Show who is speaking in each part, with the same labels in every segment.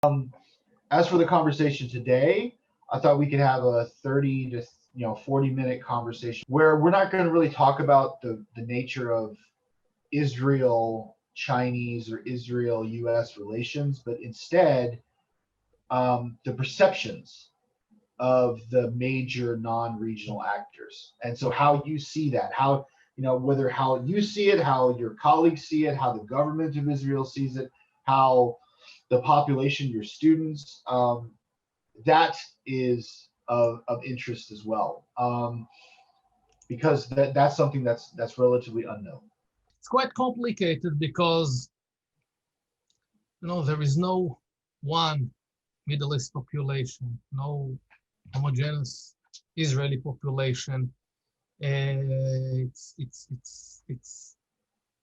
Speaker 1: As for the conversation today, I thought we could have a 30 to 40-minute conversation where we're not going to really talk about the nature of Israel Chinese or Israel US relations, but instead the perceptions of the major non-regional actors. And so how you see that, how whether how you see it, how your colleagues see it, how the government of Israel sees it, how the population, your students, that is of interest as well, because that's something that's relatively unknown.
Speaker 2: It's quite complicated because there is no one Middle East population, no homogeneous Israeli population. It's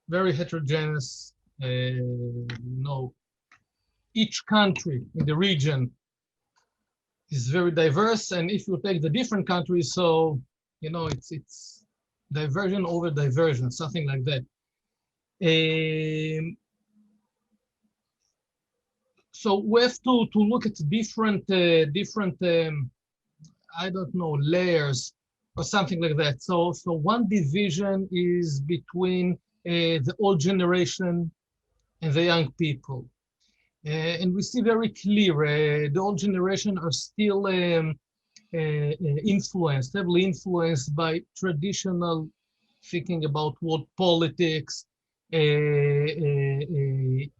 Speaker 2: very heterogeneous. Each country in the region is very diverse, and if you take the different countries, so it's diversion over diversion, something like that. So we have to look at different I don't know, layers or something like that. So one division is between the old generation and the young people. And we see very clear, the old generation are still heavily influenced by traditional thinking about world politics,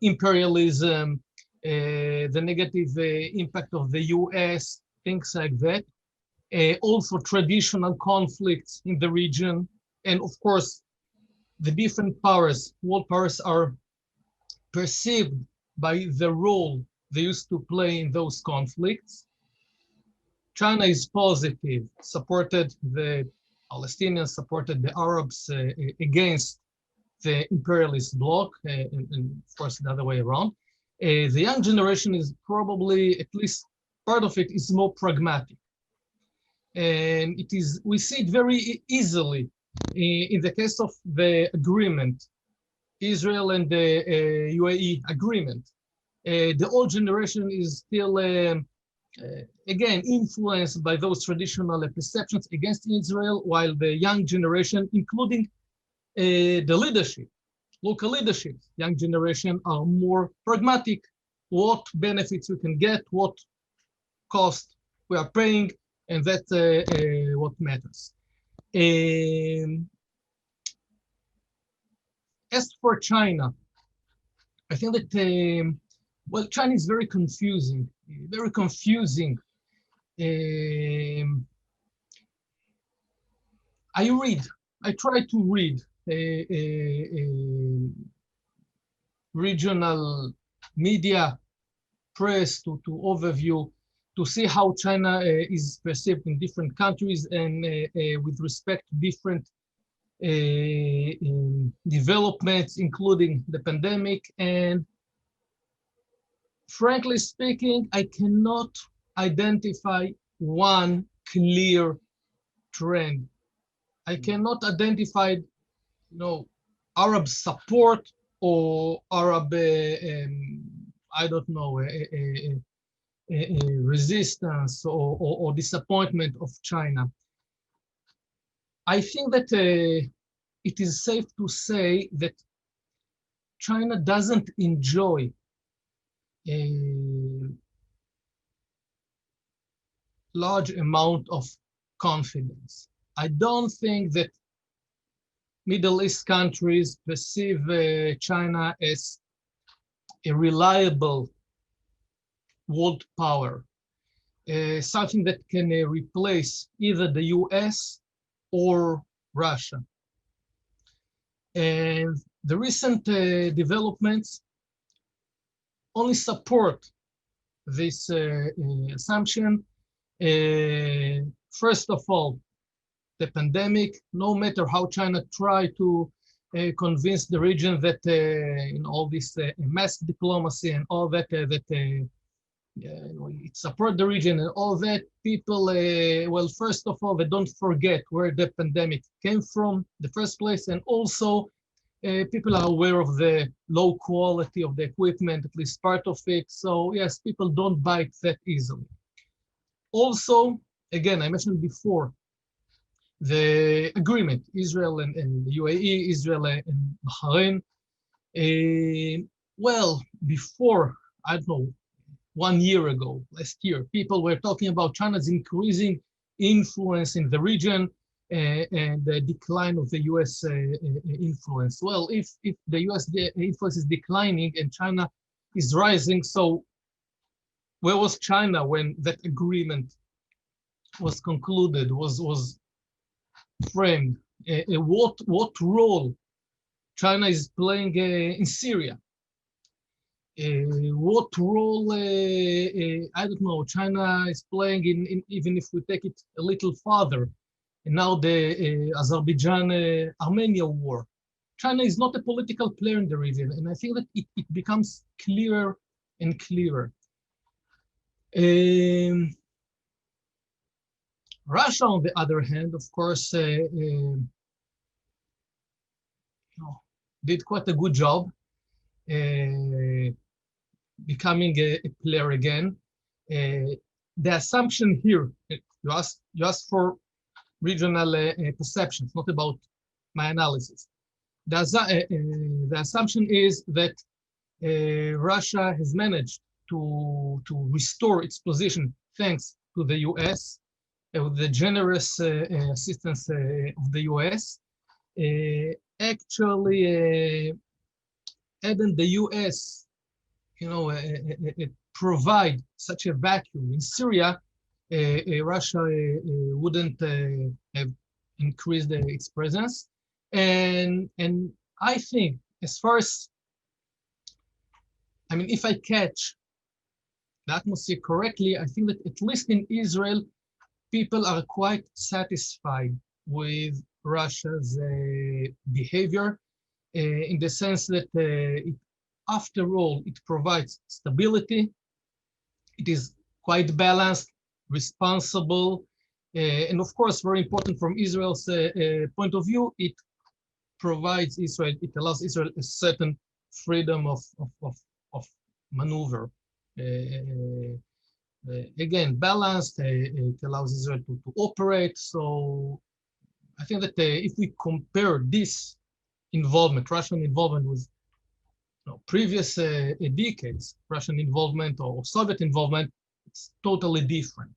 Speaker 2: imperialism, the negative impact of the US, things like that. Also traditional conflicts in the region. And of course, the different powers, world powers, are perceived by the role they used to play in those conflicts. China is positive, supported the Palestinians, supported the Arabs against the imperialist bloc, and of course the other way around. The young generation is probably, at least part of it, is more pragmatic. And we see it very easily in the case of the agreement, Israel and the UAE agreement. The old generation is still, again, influenced by those traditional perceptions against Israel, while the young generation, including the leadership, local leadership, young generation, are more pragmatic. What benefits we can get, what cost we are paying, and that's what matters. As for China, I think that, China is very confusing, very confusing. I try to read regional media, press, to overview, to see how China is perceived in different countries and with respect to different developments, including the pandemic. And frankly speaking, I cannot identify one clear trend. I cannot identify, Arab support or Arab, I don't know, resistance or disappointment of China. I think that it is safe to say that China doesn't enjoy a large amount of confidence. I don't think that Middle East countries perceive China as a reliable world power, something that can replace either the US or Russia. And the recent developments only support this assumption. First of all, the pandemic, no matter how China tried to convince the region that in all this mass diplomacy and all that, it support the region and all that, people, first of all, they don't forget where the pandemic came from, the first place, and also People are aware of the low quality of the equipment, at least part of it. So yes, people don't buy it that easily. Also, again, I mentioned before, the agreement, Israel and the UAE, Israel and Bahrain. Well, before, I don't know, 1 year ago, last year, people were talking about China's increasing influence in the region and the decline of the US influence. Well, if the US influence is declining and China is rising, so where was China when that agreement was concluded, was framed? What role China is playing in Syria? What role, I don't know, China is playing in even if we take it a little farther, and now the Azerbaijan-Armenia war. China is not a political player in the region, and I think that it becomes clearer and clearer. Russia, on the other hand, of course, did quite a good job becoming a player again. The assumption here, you asked for regional perceptions, not about my analysis. The assumption is that Russia has managed to restore its position thanks to the US, with the generous assistance of the US. Actually, hadn't the US, provide such a vacuum in Syria, Russia wouldn't have increased its presence. And I think, as far as, if I catch the atmosphere correctly, I think that at least in Israel, people are quite satisfied with Russia's behavior, in the sense that after all, it provides stability. It is quite balanced, responsible, and of course, very important from Israel's point of view, it provides Israel, it allows Israel a certain freedom of maneuver. Again, balanced, it allows Israel to operate. So I think that if we compare this involvement, Russian involvement with previous decades, Russian involvement or Soviet involvement, it's totally different.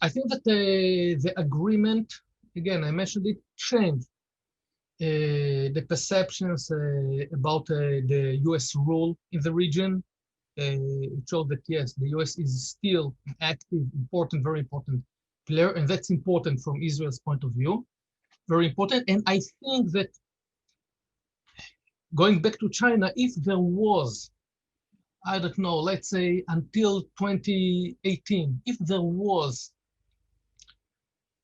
Speaker 2: I think that the agreement, again, I mentioned it, changed the perceptions about the US role in the region. It showed that, yes, the US is still an active, important, very important player, and that's important from Israel's point of view, very important. And I think that, going back to China, if there was, I don't know, let's say until 2018, if there was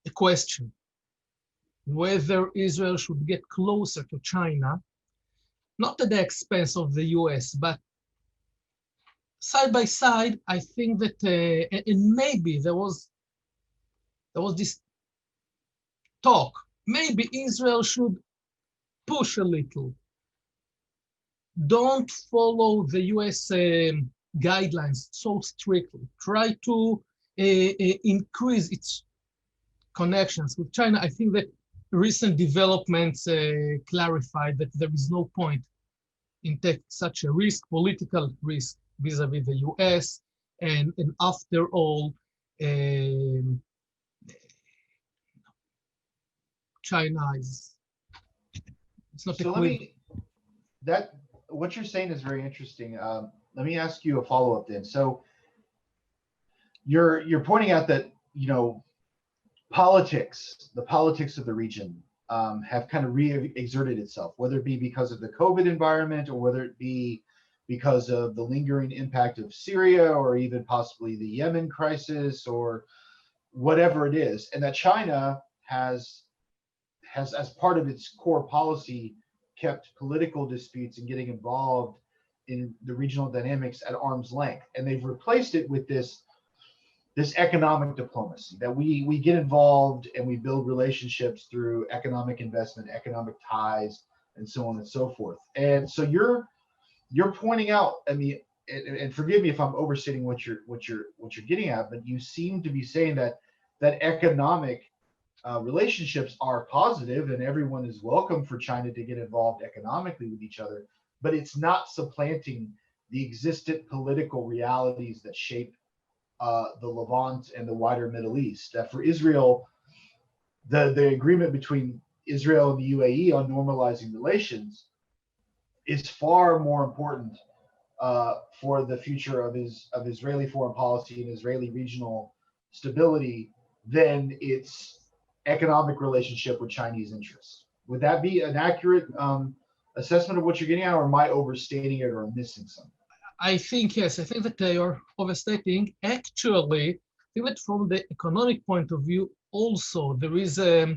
Speaker 2: a question whether Israel should get closer to China, not at the expense of the US, but side by side, I think that, and maybe there was this talk, maybe Israel should push a little. Don't follow the US guidelines so strictly. Try to increase its connections with China. I think that recent developments clarified that there is no point in taking such a risk, political risk, vis-a-vis the US. And after all, China it's not
Speaker 1: So what you're saying is very interesting. Let me ask you a follow-up then. So you're pointing out that, the politics of the region have kind of re-exerted itself, whether it be because of the COVID environment or whether it be because of the lingering impact of Syria or even possibly the Yemen crisis or whatever it is, and that China has as part of its core policy kept political disputes and getting involved in the regional dynamics at arm's length, and they've replaced it with this this economic diplomacy, that we get involved and we build relationships through economic investment, economic ties, and so on and so forth. And so you're pointing out, I mean, and forgive me if I'm overstating what you're getting at, but you seem to be saying that economic relationships are positive and everyone is welcome for China to get involved economically with each other, but it's not supplanting the existent political realities that shape the Levant and the wider Middle East. For Israel, the agreement between Israel and the UAE on normalizing relations is far more important for the future of Israeli foreign policy and Israeli regional stability than its economic relationship with Chinese interests. Would that be an accurate assessment of what you're getting at, or am I overstating it or missing something?
Speaker 2: I think, yes, I think that they are overstating. Actually, I think that from the economic point of view, also, there is I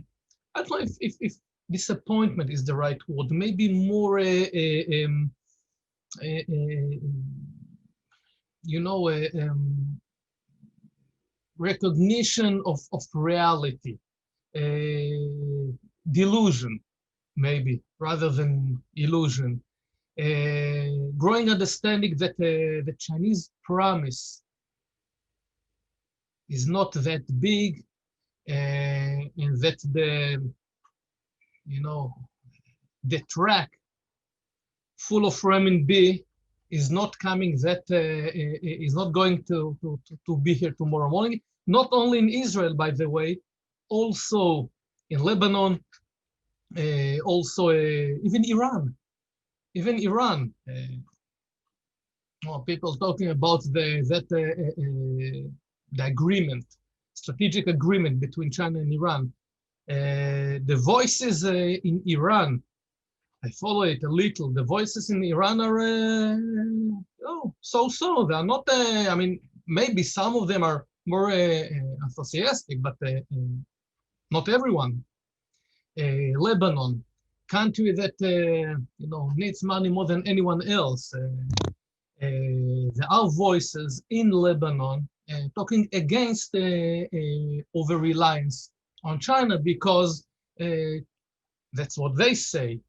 Speaker 2: don't know if disappointment is the right word, maybe more recognition of reality, delusion, maybe, rather than illusion. Growing understanding that the Chinese promise is not that big, and that the track full of renminbi is not coming, that is not going to be here tomorrow morning. Not only in Israel, by the way, also in Lebanon, also even Iran. Even Iran, people talking about the agreement, strategic agreement between China and Iran. The voices in Iran, I follow it a little. The voices in Iran are so. They are not. I mean, maybe some of them are more enthusiastic, but not everyone. Lebanon, country that needs money more than anyone else. There are voices in Lebanon talking against over-reliance on China, because that's what they say.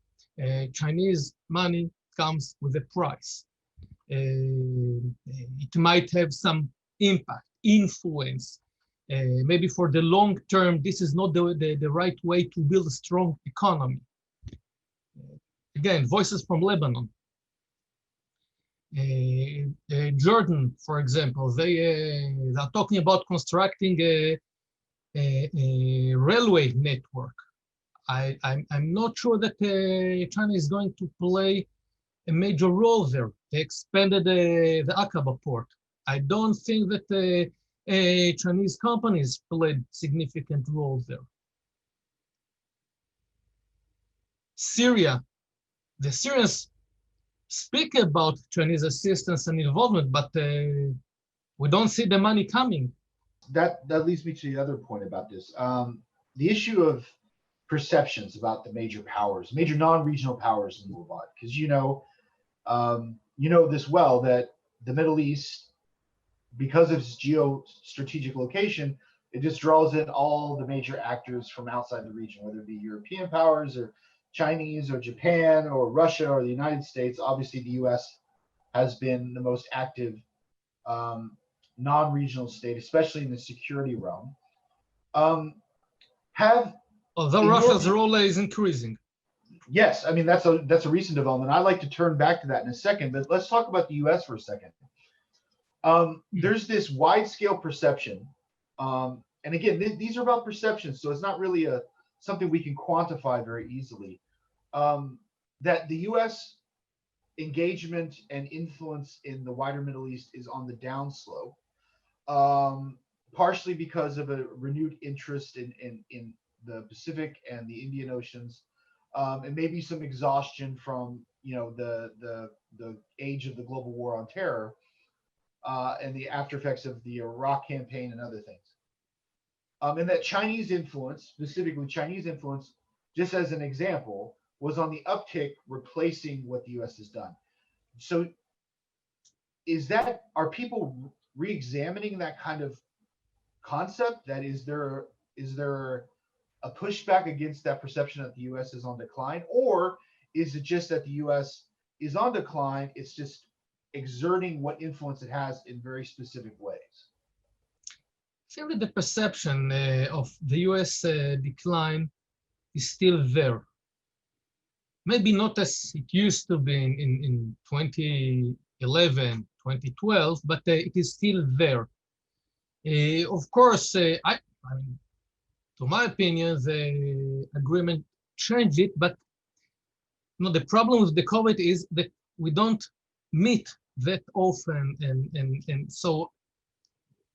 Speaker 2: Chinese money comes with a price. It might have some impact, influence. Maybe for the long term, this is not the right way to build a strong economy. Again, voices from Lebanon. Jordan, for example, they are talking about constructing a railway network. I'm not sure that China is going to play a major role there. They expanded the Aqaba port. I don't think that Chinese companies played significant roles there. Syria, the Syrians speak about Chinese assistance and involvement, but we don't see the money coming.
Speaker 1: That leads me to the other point about this. The issue of perceptions about the major powers, major non-regional powers in the Levant, because you know this well, that the Middle East, because of its geostrategic location, it just draws in all the major actors from outside the region, whether it be European powers or Chinese or Japan or Russia or the United States. Obviously, the U.S. has been the most active non-regional state, especially in the security realm.
Speaker 2: Although Russia's role is increasing.
Speaker 1: Yes, I mean that's a recent development. I'd like to turn back to that in a second, but let's talk about the U.S. for a second. There's this wide-scale perception, and again, these are about perceptions, so it's not really something we can quantify very easily. That the U.S. engagement and influence in the wider Middle East is on the downslope, partially because of a renewed interest in the Pacific and the Indian Oceans, and maybe some exhaustion from the age of the global war on terror, and the after effects of the Iraq campaign and other things. And that Chinese influence, specifically Chinese influence, just as an example, was on the uptick, replacing what the U.S. has done. So are people re-examining that kind of concept? That is there a pushback against that perception that the U.S. is on decline, or is it just that the U.S. is on decline? It's just exerting what influence it has in very specific ways.
Speaker 2: I think that the perception of the US decline is still there. Maybe not as it used to be in 2011, 2012, but it is still there. Of course, I mean, to my opinion, the agreement changed it, but the problem with the COVID is that we don't meet that often, and so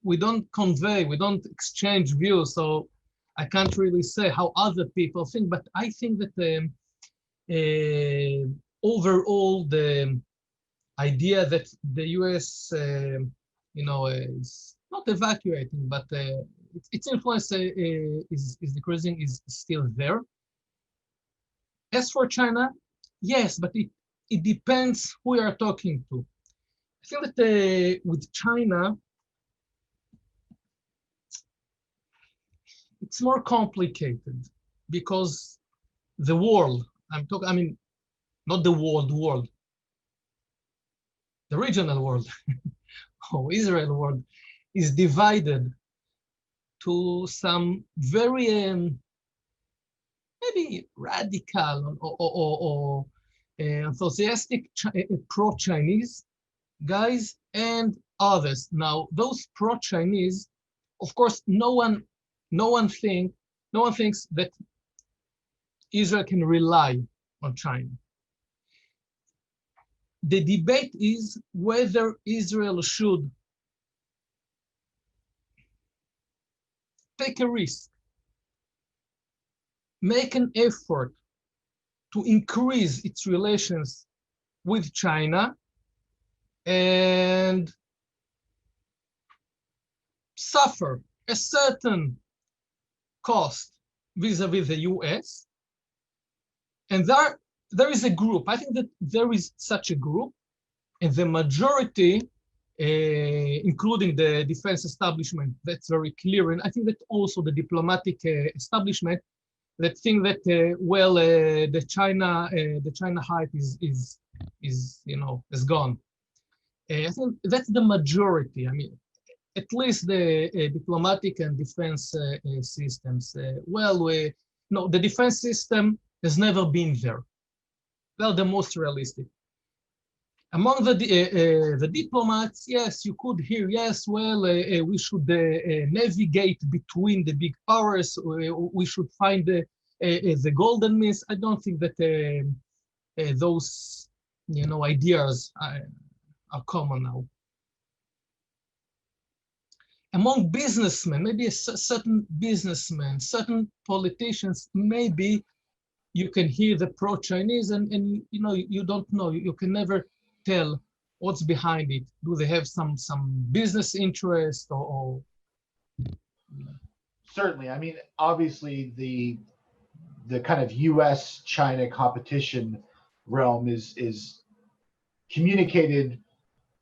Speaker 2: we don't convey, we don't exchange views, so I can't really say how other people think, but I think that overall the idea that the US, is not evacuating, but its influence is decreasing, is still there. As for China, yes, but it depends who you are talking to. I think that with China, it's more complicated because the world, I mean, not the world, the regional world, or Israel world, is divided to some very maybe radical or enthusiastic pro-Chinese guys and others. Now, those pro-Chinese, of course, no one thinks that Israel can rely on China. The debate is whether Israel should take a risk, make an effort to increase its relations with China and suffer a certain cost vis-a-vis the US. And there is a group, I think that there is such a group, and the majority, including the defense establishment, that's very clear. And I think that also the diplomatic establishment that think that, the China hype is gone. I think that's the majority. I mean, at least the diplomatic and defense systems. The defense system has never been there. Well, the most realistic. Among the diplomats, yes, you could hear, yes, we should navigate between the big powers. We should find the golden means. I don't think that those, ideas are common now. Among businessmen, maybe certain businessmen, certain politicians, maybe you can hear the pro-Chinese and you don't know, you can never tell what's behind it. Do they have some business interest or?
Speaker 1: Certainly. I mean, obviously the kind of US-China competition realm is communicated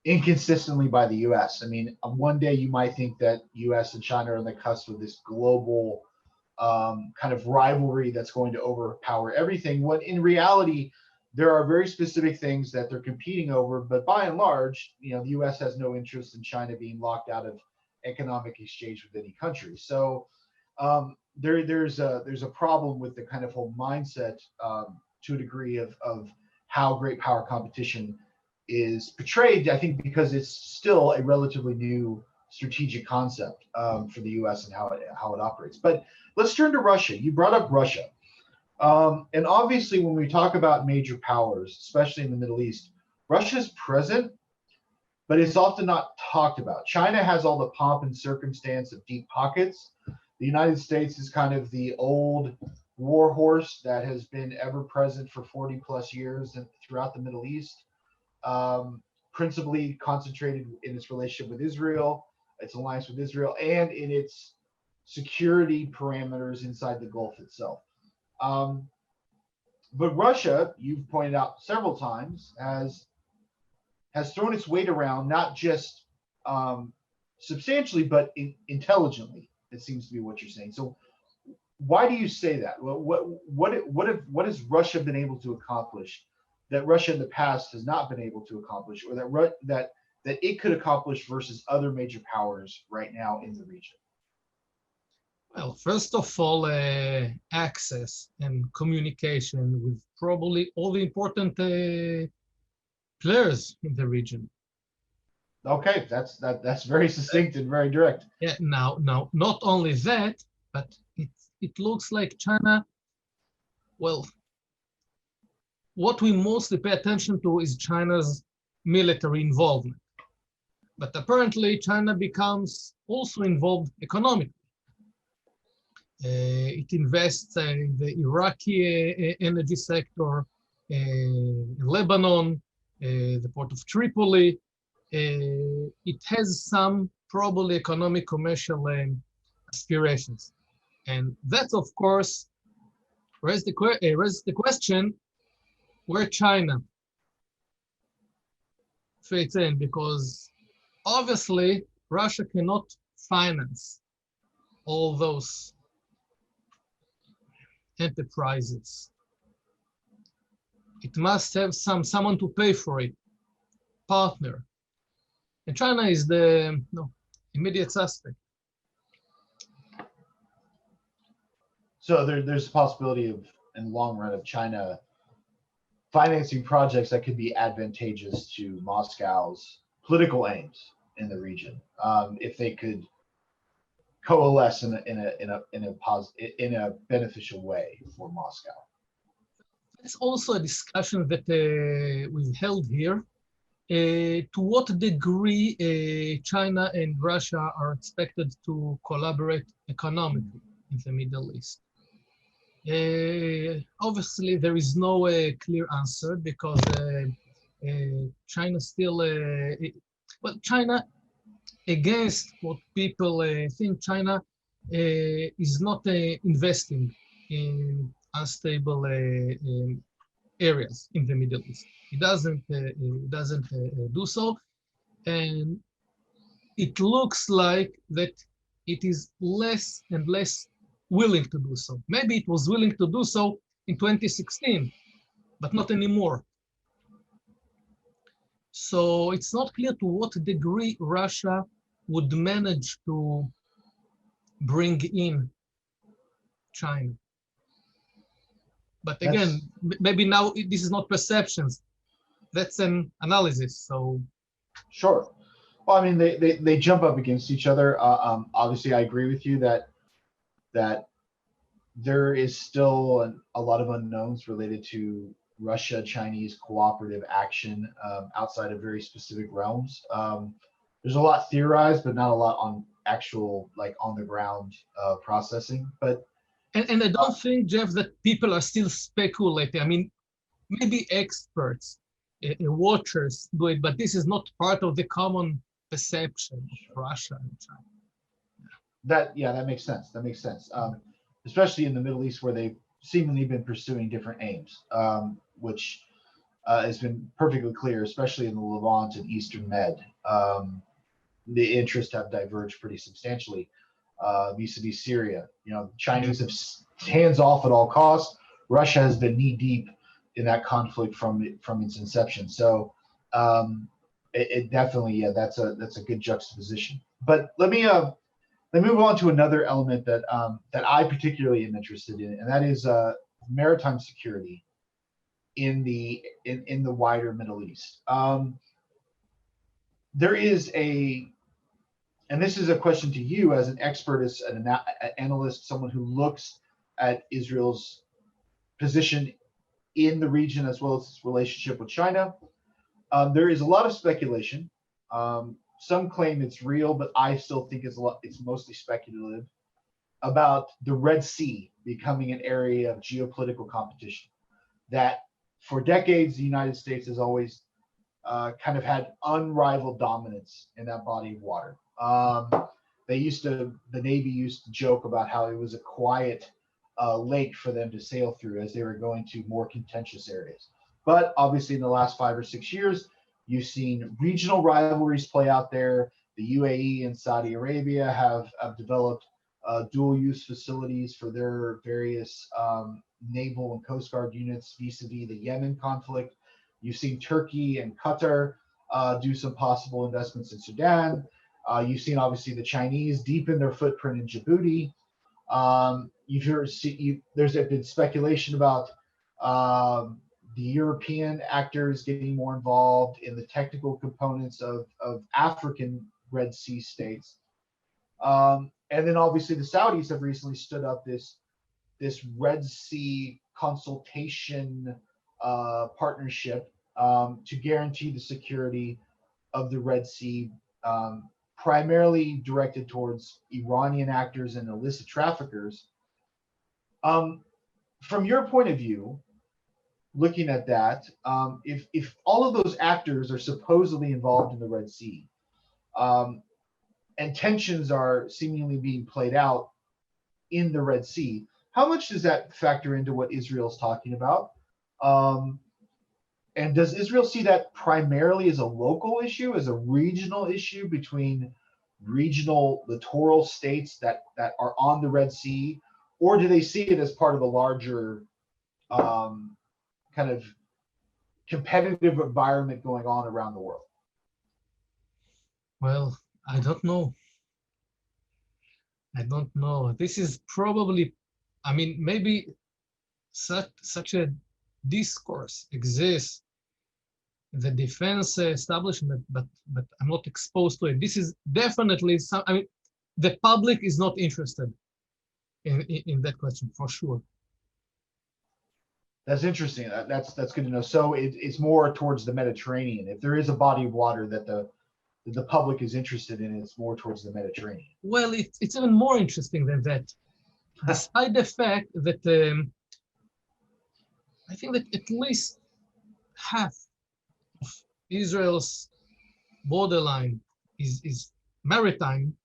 Speaker 1: inconsistently by the US. I mean, one day you might think that US and China are on the cusp of this global kind of rivalry that's going to overpower everything, when in reality, there are very specific things that they're competing over, but by and large, the US has no interest in China being locked out of economic exchange with any country. So there's a problem with the kind of whole mindset to a degree of how great power competition is portrayed, I think, because it's still a relatively new strategic concept for the US and how it operates. But let's turn to Russia. You brought up Russia. And obviously, when we talk about major powers, especially in the Middle East, Russia's present, but it's often not talked about. China has all the pomp and circumstance of deep pockets. The United States is kind of the old war horse that has been ever present for 40 plus years and throughout the Middle East, principally concentrated in its relationship with Israel, its alliance with Israel, and in its security parameters inside the Gulf itself. But Russia, you've pointed out several times, has thrown its weight around, not just substantially, but intelligently. It seems to be what you're saying. So why do you say that? What has Russia been able to accomplish that Russia in the past has not been able to accomplish, or that it could accomplish versus other major powers right now in the region?
Speaker 2: Well, first of all, access and communication with probably all the important players in the region.
Speaker 1: Okay, that's very succinct and very direct.
Speaker 2: Yeah. Now, not only that, but it looks like China. Well, what we mostly pay attention to is China's military involvement, but apparently China becomes also involved economically. It invests in the Iraqi energy sector, in Lebanon, the port of Tripoli. It has some probably economic commercial aspirations. And that, of course, raises the question where China fits in, because obviously Russia cannot finance all those enterprises. It must have someone to pay for it, partner. And China is the immediate suspect.
Speaker 1: So there's a possibility of, in the long run, of China financing projects that could be advantageous to Moscow's political aims in the region, if they could coalesce in a beneficial way for Moscow.
Speaker 2: It's also a discussion that we've held here. To what degree China and Russia are expected to collaborate economically in the Middle East? Obviously, there is no clear answer, because China still, China, against what people think, China is not investing in unstable areas in the Middle East. It doesn't do so, and it looks like that it is less and less willing to do so. Maybe it was willing to do so in 2016, but not anymore. So it's not clear to what degree Russia would manage to bring in China. But again, maybe now this is not perceptions. That's an analysis. So
Speaker 1: sure. Well, I mean, they jump up against each other. Obviously, I agree with you that there is still a lot of unknowns related to Russia-Chinese cooperative action outside of very specific realms. There's a lot theorized, but not a lot on actual, like, on the ground processing. But
Speaker 2: and I don't think, Jeff, that people are still speculating. I mean, maybe experts, watchers do it, but this is not part of the common perception of Russia and China.
Speaker 1: That makes sense. That makes sense. Especially in the Middle East, where they've seemingly been pursuing different aims, which has been perfectly clear, especially in the Levant and Eastern Med. The interests have diverged pretty substantially vis-a-vis Syria. You know, Chinese have hands off at all costs. Russia has been knee deep in that conflict from its inception. So it definitely, that's a good juxtaposition. But let me move on to another element that I particularly am interested in, and that is maritime security in the wider Middle East. There is and this is a question to you as an expert, as an analyst, someone who looks at Israel's position in the region as well as its relationship with China. There is a lot of speculation. Some claim it's real, but I still think it's mostly speculative, about the Red Sea becoming an area of geopolitical competition. That for decades, the United States has always kind of had unrivaled dominance in that body of water. The Navy used to joke about how it was a quiet lake for them to sail through as they were going to more contentious areas. But obviously in the last 5 or 6 years, you've seen regional rivalries play out there. The UAE and Saudi Arabia have developed dual-use facilities for their various naval and coast guard units vis-a-vis the Yemen conflict. You've seen Turkey and Qatar do some possible investments in Sudan. You've seen obviously the Chinese deepen their footprint in Djibouti. There's been speculation about the European actors getting more involved in the technical components of African Red Sea states. And then obviously the Saudis have recently stood up this Red Sea consultation partnership to guarantee the security of the Red Sea, primarily directed towards Iranian actors and illicit traffickers. From your point of view, looking at that, if all of those actors are supposedly involved in the Red Sea, and tensions are seemingly being played out in the Red Sea, how much does that factor into what Israel's talking about? And does Israel see that primarily as a local issue, as a regional issue between regional littoral states that are on the Red Sea, or do they see it as part of a larger kind of competitive environment going on around the world?
Speaker 2: Well, I don't know. I don't know. This is probably, I mean, maybe such a discourse exists in the defense establishment, but I'm not exposed to it. This is definitely some. I mean, the public is not interested in that question for sure.
Speaker 1: That's interesting. That's good to know. So it's more towards the Mediterranean. If there is a body of water that the public is interested in, it's more towards the Mediterranean.
Speaker 2: Well, it's even more interesting than that. Despite the fact that I think that at least half of Israel's borderline is maritime,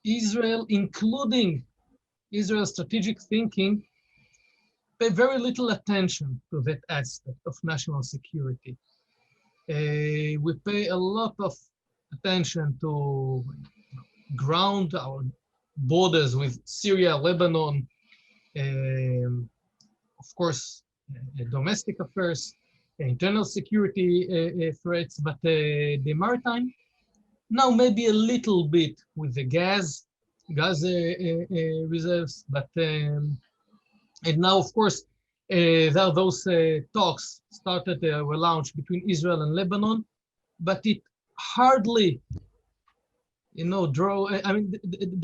Speaker 2: Israel, including Israel's strategic thinking, pay very little attention to that aspect of national security. We pay a lot of attention to ground our borders with Syria, Lebanon, of course, domestic affairs, internal security threats, but the maritime, now maybe a little bit with the gas reserves, but and now, of course, there are those talks were launched between Israel and Lebanon, but it hardly, I mean,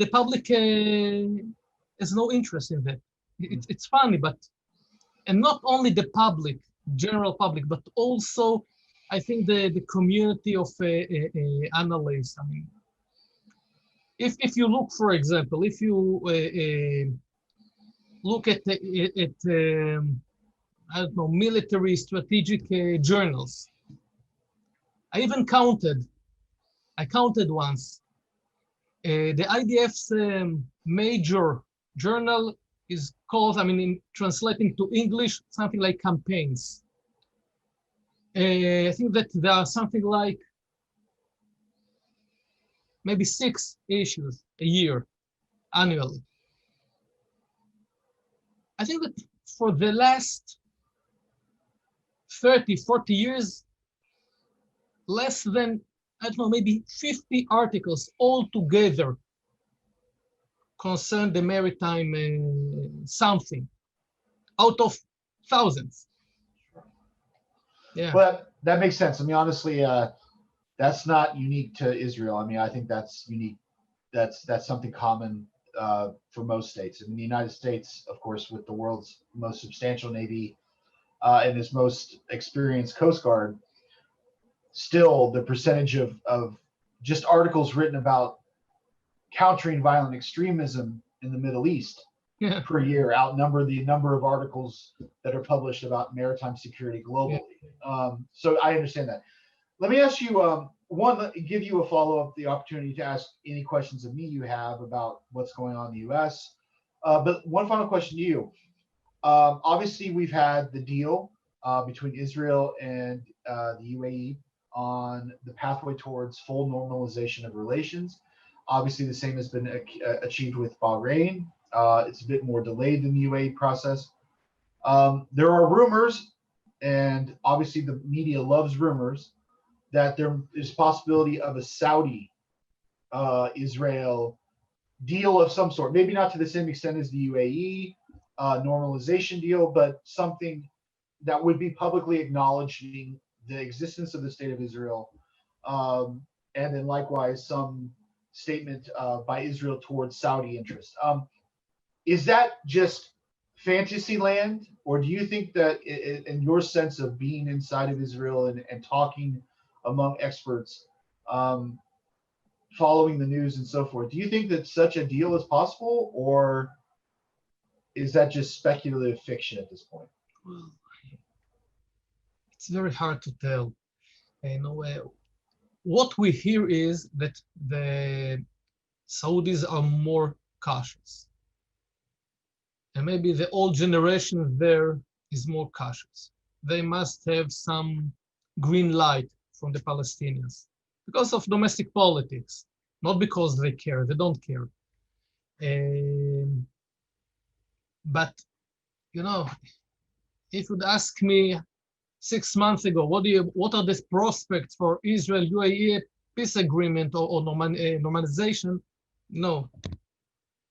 Speaker 2: the public has no interest in that. It's funny, but, and not only the public, general public, but also, I think the community of analysts. I mean, if you look, for example, if you look at I don't know, military strategic journals. I counted once. The IDF's major journal is called, I mean, in translating to English, something like Campaigns. I think that there are something like maybe 6 issues a year, annually. I think that for the last 30, 40 years, less than, I don't know, maybe 50 articles all together concern the maritime something out of thousands. Yeah.
Speaker 1: Well, that makes sense. I mean, honestly, that's not unique to Israel. I mean, I think that's unique. That's something common for most states. In the United States, of course, with the world's most substantial Navy and its most experienced Coast Guard, still the percentage of just articles written about countering violent extremism in the Middle East per year outnumber the number of articles that are published about maritime security globally. So I understand that. Let me ask you, give you a follow-up, the opportunity to ask any questions of me you have about what's going on in the U.S. But one final question to you. Obviously, we've had the deal between Israel and the UAE on the pathway towards full normalization of relations. Obviously, the same has been achieved with Bahrain. It's a bit more delayed than the UAE process. There are rumors, and obviously the media loves rumors, that there is possibility of a Saudi Israel deal of some sort. Maybe not to the same extent as the UAE normalization deal, but something that would be publicly acknowledging the existence of the state of Israel, and then likewise some statement by Israel towards Saudi interest. Is that just fantasy land, or do you think that in your sense of being inside of Israel and talking among experts, following the news and so forth, do you think that such a deal is possible, or is that just speculative fiction at this point?
Speaker 2: Well, it's very hard to tell. You know, what we hear is that the Saudis are more cautious. And maybe the old generation there is more cautious. They must have some green light from the Palestinians because of domestic politics, not because they care. They don't care. But, you know, if you'd ask me 6 months ago, what are the prospects for Israel UAE peace agreement or normalization? No.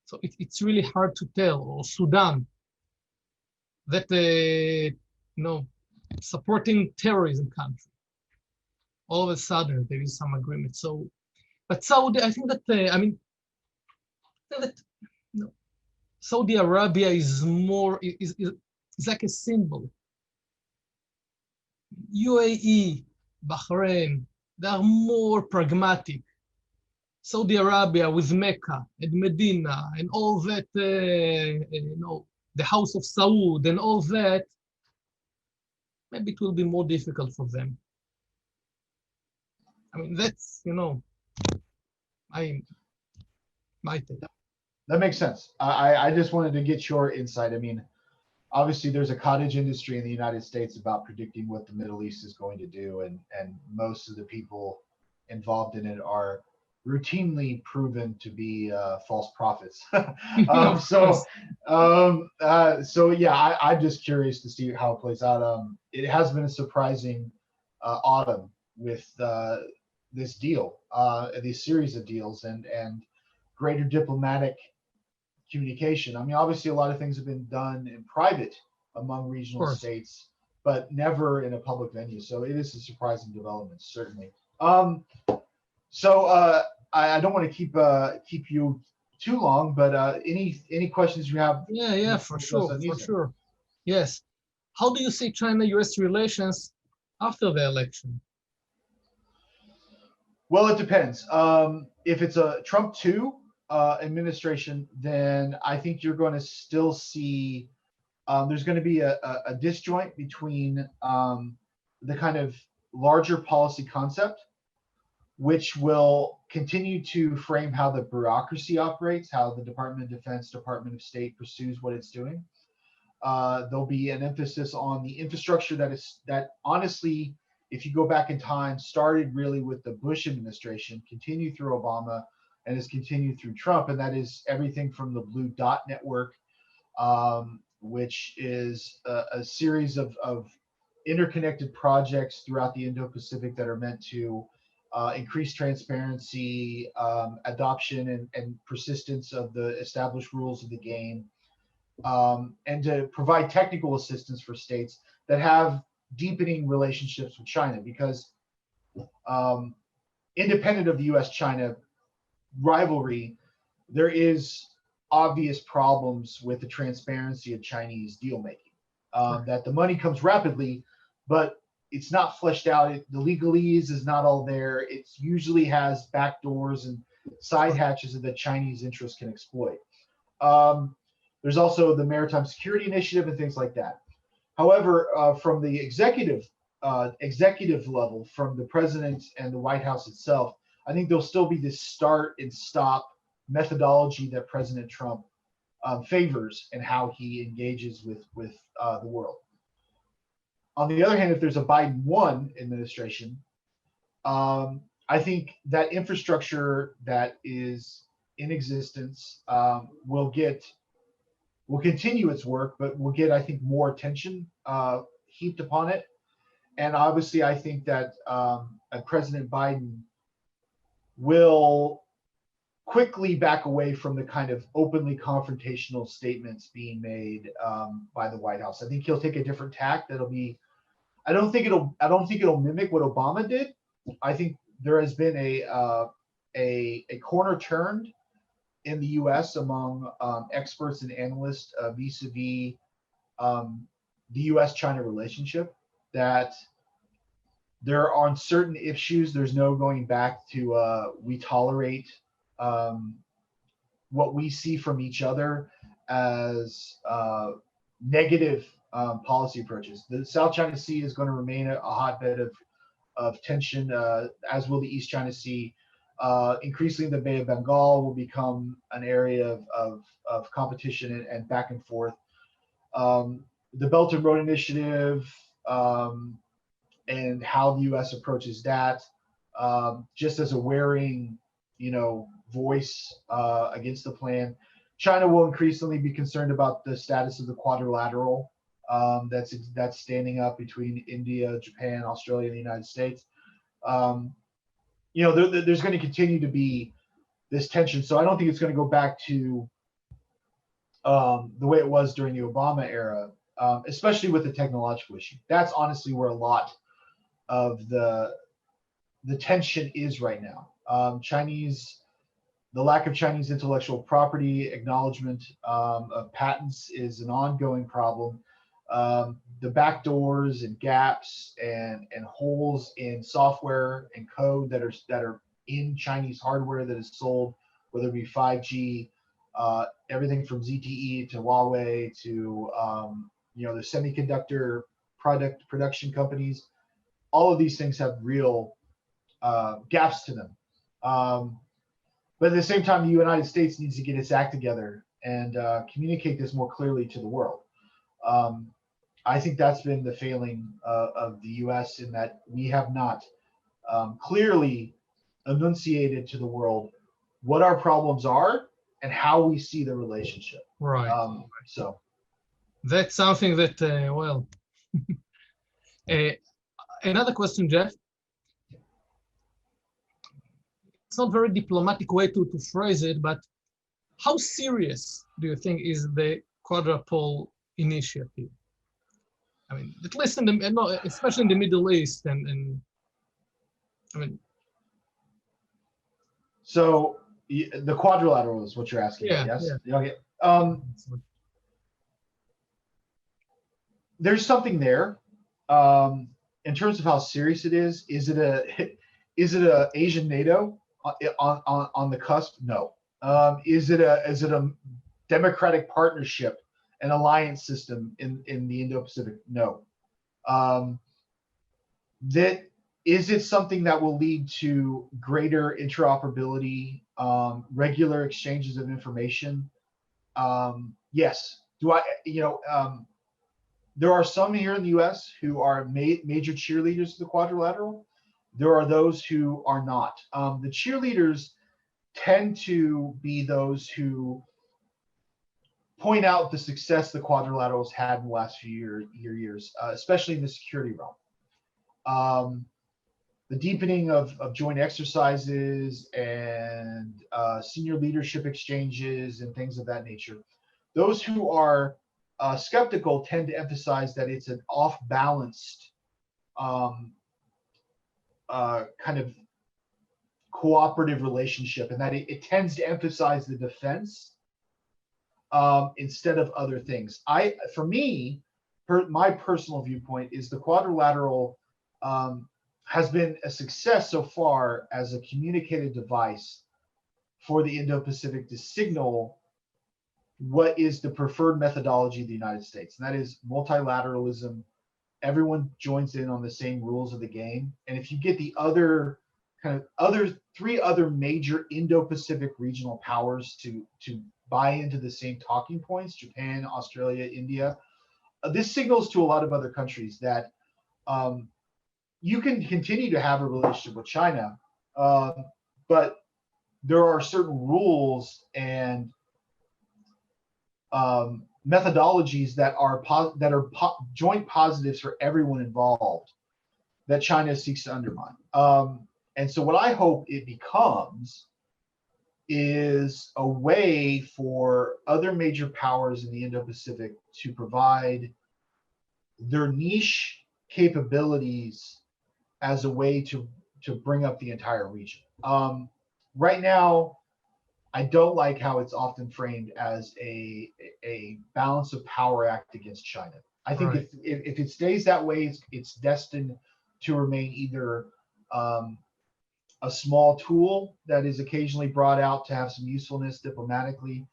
Speaker 2: So it's really hard to tell. Or Sudan, that supporting terrorism country. All of a sudden there is some agreement. So, but Saudi, I think that Saudi Arabia is more is like a symbol. UAE, Bahrain, they are more pragmatic. Saudi Arabia with Mecca and Medina and all that, the House of Saud and all that, maybe it will be more difficult for them. I mean, that's, my take.
Speaker 1: That makes sense. I just wanted to get your insight. I mean, obviously there's a cottage industry in the United States about predicting what the Middle East is going to do, and most of the people involved in it are routinely proven to be false prophets. So yeah, I'm just curious to see how it plays out. It has been a surprising autumn with this deal, this series of deals, and greater diplomatic communication. I mean, obviously, a lot of things have been done in private among regional states, but never in a public venue. So it is a surprising development, certainly. I don't want to keep you too long, but any questions you have?
Speaker 2: Yeah, for sure. Yes. How do you see China-U.S. relations after the election?
Speaker 1: Well, it depends. If it's a Trump 2 administration, then I think you're going to still see there's going to be a disjoint between the kind of larger policy concept, which will continue to frame how the bureaucracy operates, how the Department of Defense, Department of State pursues what it's doing. There'll be an emphasis on the infrastructure that honestly, if you go back in time, started really with the Bush administration, continued through Obama, and has continued through Trump. And that is everything from the Blue Dot Network, which is a series of interconnected projects throughout the Indo-Pacific that are meant to increase transparency, adoption, and persistence of the established rules of the game, and to provide technical assistance for states that have deepening relationships with China, because independent of the U.S.-China rivalry, there is obvious problems with the transparency of Chinese deal making. That the money comes rapidly, but it's not fleshed out. The legalese is not all there. It usually has back doors and side hatches that the Chinese interests can exploit. There's also the Maritime Security Initiative and things like that. However, from the executive level, from the president and the White House itself, I think there'll still be this start and stop methodology that President Trump favors and how he engages with the world. On the other hand, if there's a Biden 1 administration, I think that infrastructure that is in existence will continue its work, but will get, I think, more attention heaped upon it. And obviously, I think that President Biden will quickly back away from the kind of openly confrontational statements being made by the White House. I think he'll take a different tack. That'll be. I don't think it'll mimic what Obama did. I think there has been a corner turned in the U.S. among experts and analysts vis-a-vis the U.S.-China relationship, that there are on certain issues, there's no going back to we tolerate what we see from each other as negative policy approaches. The South China Sea is going to remain a hotbed of tension, as will the East China Sea. Increasingly, the Bay of Bengal will become an area of competition and back and forth. The Belt and Road Initiative and how the U.S. approaches that, just as a wearing, voice against the plan. China will increasingly be concerned about the status of the quadrilateral that's standing up between India, Japan, Australia, and the United States. There's going to continue to be this tension. So I don't think it's going to go back to the way it was during the Obama era, especially with the technological issue. That's honestly where a lot of the tension is right now. The lack of Chinese intellectual property acknowledgement of patents is an ongoing problem. The backdoors and gaps and holes in software and code that are in Chinese hardware that is sold, whether it be 5G, everything from ZTE to Huawei to the semiconductor production companies. All of these things have real gaps to them. But at the same time, the United States needs to get its act together and communicate this more clearly to the world. I think that's been the failing of the U.S. in that we have not clearly enunciated to the world what our problems are and how we see the relationship.
Speaker 2: Right.
Speaker 1: So
Speaker 2: that's something that, another question, Jeff. It's not a very diplomatic way to phrase it, but how serious do you think is the quadruple initiative? I mean, at least especially in the Middle East, and I mean.
Speaker 1: So the quadrilateral is what you're asking.
Speaker 2: Yeah.
Speaker 1: Yes.
Speaker 2: Yeah.
Speaker 1: Okay. There's something there. In terms of how serious it is it a Asian NATO on the cusp? No. Is it a democratic partnership, an alliance system in the Indo-Pacific? No. Is it something that will lead to greater interoperability, regular exchanges of information? Yes. There are some here in the U.S. who are major cheerleaders of the quadrilateral. There are those who are not. The cheerleaders tend to be those who point out the success the quadrilaterals had in the last few years, especially in the security realm. The deepening of joint exercises and senior leadership exchanges and things of that nature. Those who are skeptical tend to emphasize that it's an off-balanced kind of cooperative relationship, and that it tends to emphasize the defense instead of other things. My personal viewpoint is the quadrilateral has been a success so far as a communicated device for the Indo-Pacific to signal what is the preferred methodology of the United States, and that is multilateralism. Everyone joins in on the same rules of the game, and if you get the three other major Indo-Pacific regional powers to buy into the same talking points, Japan, Australia, India, this signals to a lot of other countries that you can continue to have a relationship with China, but there are certain rules and methodologies that are joint positives for everyone involved that China seeks to undermine. And so what I hope it becomes is a way for other major powers in the Indo-Pacific to provide their niche capabilities as a way to bring up the entire region. Right now, I don't like how it's often framed as a balance of power act against China. I think
Speaker 2: Right.
Speaker 1: if it stays that way, it's destined to remain either a small tool that is occasionally brought out to have some usefulness diplomatically,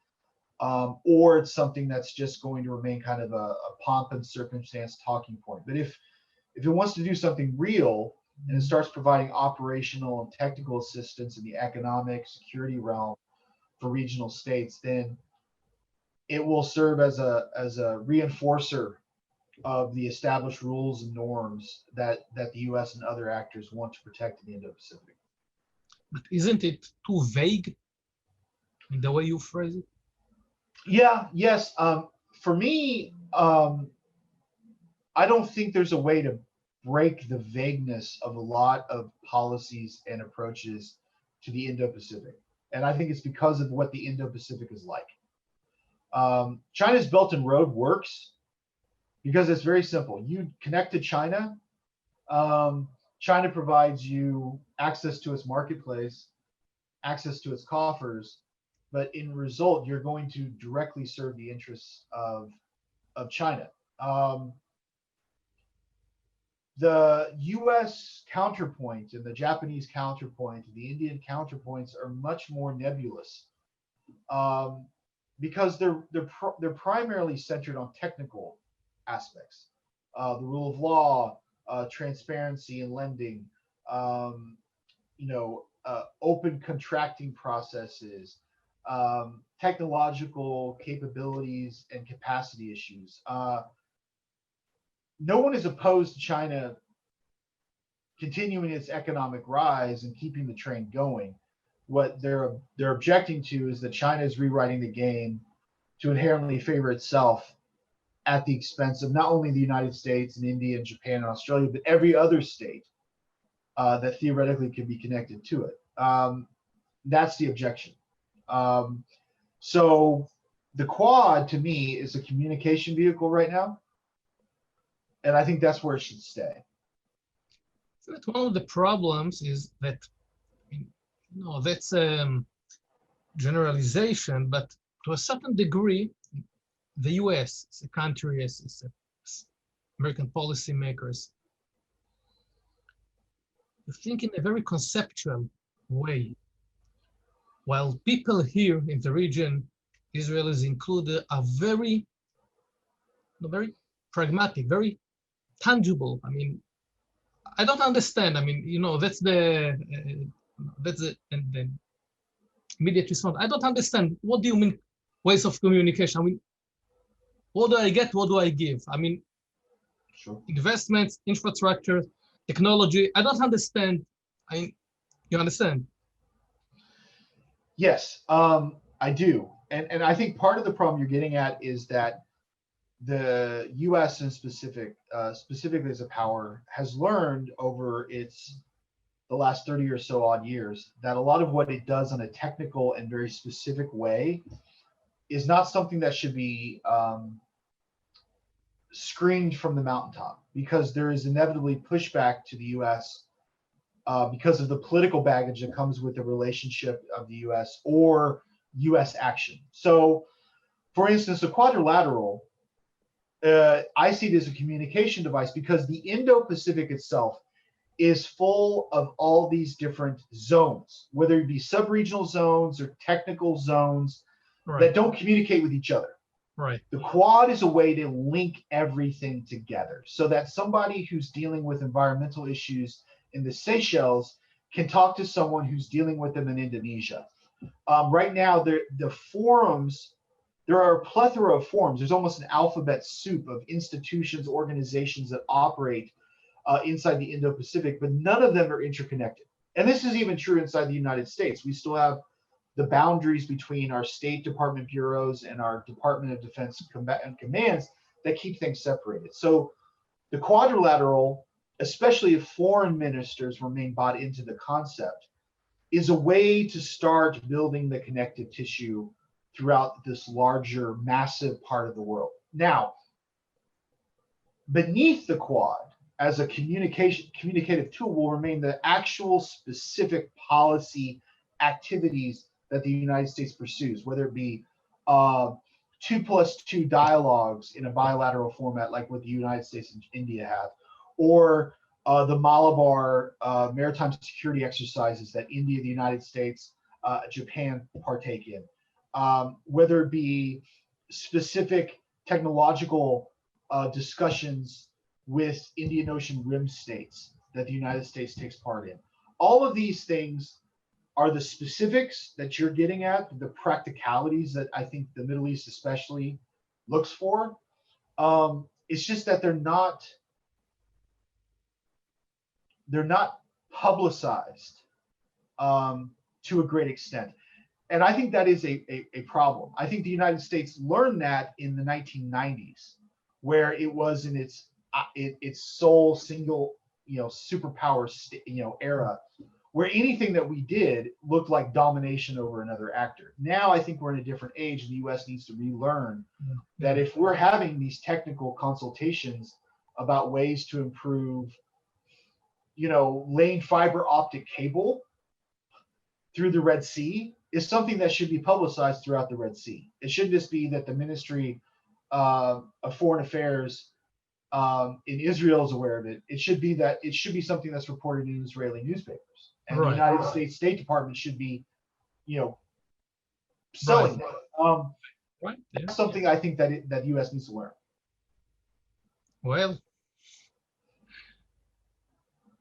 Speaker 1: or it's something that's just going to remain kind of a pomp and circumstance talking point. But if it wants to do something real and it starts providing operational and technical assistance in the economic security realm for regional states, then it will serve as a reinforcer of the established rules and norms that the U.S. and other actors want to protect in the Indo-Pacific.
Speaker 2: But isn't it too vague in the way you phrase it?
Speaker 1: Yeah, yes. For me, I don't think there's a way to break the vagueness of a lot of policies and approaches to the Indo-Pacific. And I think it's because of what the Indo-Pacific is like. China's Belt and Road works because it's very simple. You connect to China, China provides you access to its marketplace, access to its coffers, but in result, you're going to directly serve the interests of China. The U.S. counterpoint and the Japanese counterpoint and the Indian counterpoints are much more nebulous because they're primarily centered on technical aspects, the rule of law, transparency in lending, open contracting processes, technological capabilities and capacity issues. No one is opposed to China continuing its economic rise and keeping the train going. What they're objecting to is that China is rewriting the game to inherently favor itself at the expense of not only the United States and India and Japan and Australia, but every other state that theoretically can be connected to it. That's the objection. So the Quad, to me, is a communication vehicle right now. And I think that's where it should stay.
Speaker 2: So that one of the problems is that, that's generalization, but to a certain degree, the US as a country, as American policymakers, think in a very conceptual way. While people here in the region, Israelis included, are very pragmatic, very tangible. I mean, I don't understand. I mean, that's the and then immediate response. I don't understand. What do you mean ways of communication? I mean, what do I get? What do I give? I mean,
Speaker 1: Sure.
Speaker 2: Investments, infrastructure, technology. I don't understand. I mean, you understand?
Speaker 1: Yes, I do. And I think part of the problem you're getting at is that the U.S. in specifically as a power, has learned over the last 30 or so odd years that a lot of what it does in a technical and very specific way is not something that should be screamed from the mountaintop, because there is inevitably pushback to the U.S. Because of the political baggage that comes with the relationship of the U.S. or U.S. action. So, for instance, the quadrilateral, I see it as a communication device because the Indo-Pacific itself is full of all these different zones, whether it be sub-regional zones or technical zones that don't communicate with each other.
Speaker 2: Right.
Speaker 1: The Quad is a way to link everything together so that somebody who's dealing with environmental issues in the Seychelles can talk to someone who's dealing with them in Indonesia. Right now, the forums, there are a plethora of forums. There's almost an alphabet soup of institutions, organizations that operate inside the Indo-Pacific, but none of them are interconnected. And this is even true inside the United States. We still have the boundaries between our State Department bureaus and our Department of Defense commands that keep things separated. So the quadrilateral, especially if foreign ministers remain bought into the concept, is a way to start building the connective tissue throughout this larger, massive part of the world. Now, beneath the Quad, as a communicative tool, will remain the actual specific policy activities that the United States pursues, whether it be 2+2 dialogues in a bilateral format like what the United States and India have, or the Malabar maritime security exercises that India, the United States, Japan partake in, whether it be specific technological discussions with Indian Ocean rim states that the United States takes part in. All of these things are the specifics that you're getting at, the practicalities that I think the Middle East especially looks for. It's just that they're not publicized to a great extent. And I think that is a problem. I think the United States learned that in the 1990s, where it was in its sole single, superpower, era, where anything that we did looked like domination over another actor. Now I think we're in a different age, and the U.S. needs to relearn that if we're having these technical consultations about ways to improve, laying fiber optic cable through the Red Sea, is something that should be publicized throughout the Red Sea. It shouldn't just be that the Ministry of Foreign Affairs in Israel is aware of it. It should be something that's reported in Israeli newspapers. And the United States State Department should be, selling it. That's something I think that the U.S. needs to learn.
Speaker 2: Well,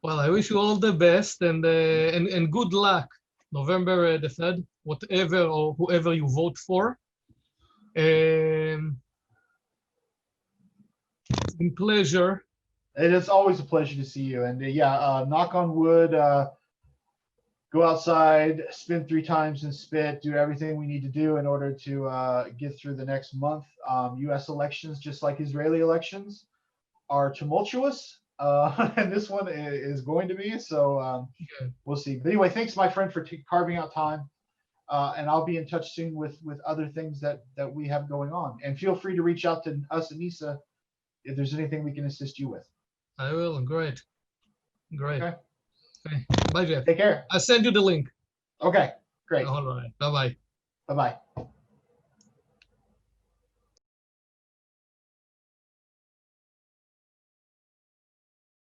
Speaker 2: I wish you all the best and good luck, November the 3rd, whatever or whoever you vote for. It's been a pleasure.
Speaker 1: It is always a pleasure to see you. And knock on wood, go outside, spin 3 times and spit, do everything we need to do in order to get through the next month. U.S. elections, just like Israeli elections, are tumultuous. And this one is going to be, so we'll see. But anyway, thanks, my friend, for carving out time. And I'll be in touch soon with other things that we have going on. And feel free to reach out to us at NESA if there's anything we can assist you with.
Speaker 2: I will. Great. Okay. Bye, Jeff.
Speaker 1: Take care.
Speaker 2: I'll send you the link.
Speaker 1: Okay, great.
Speaker 2: All right. Bye-bye.
Speaker 1: Bye-bye.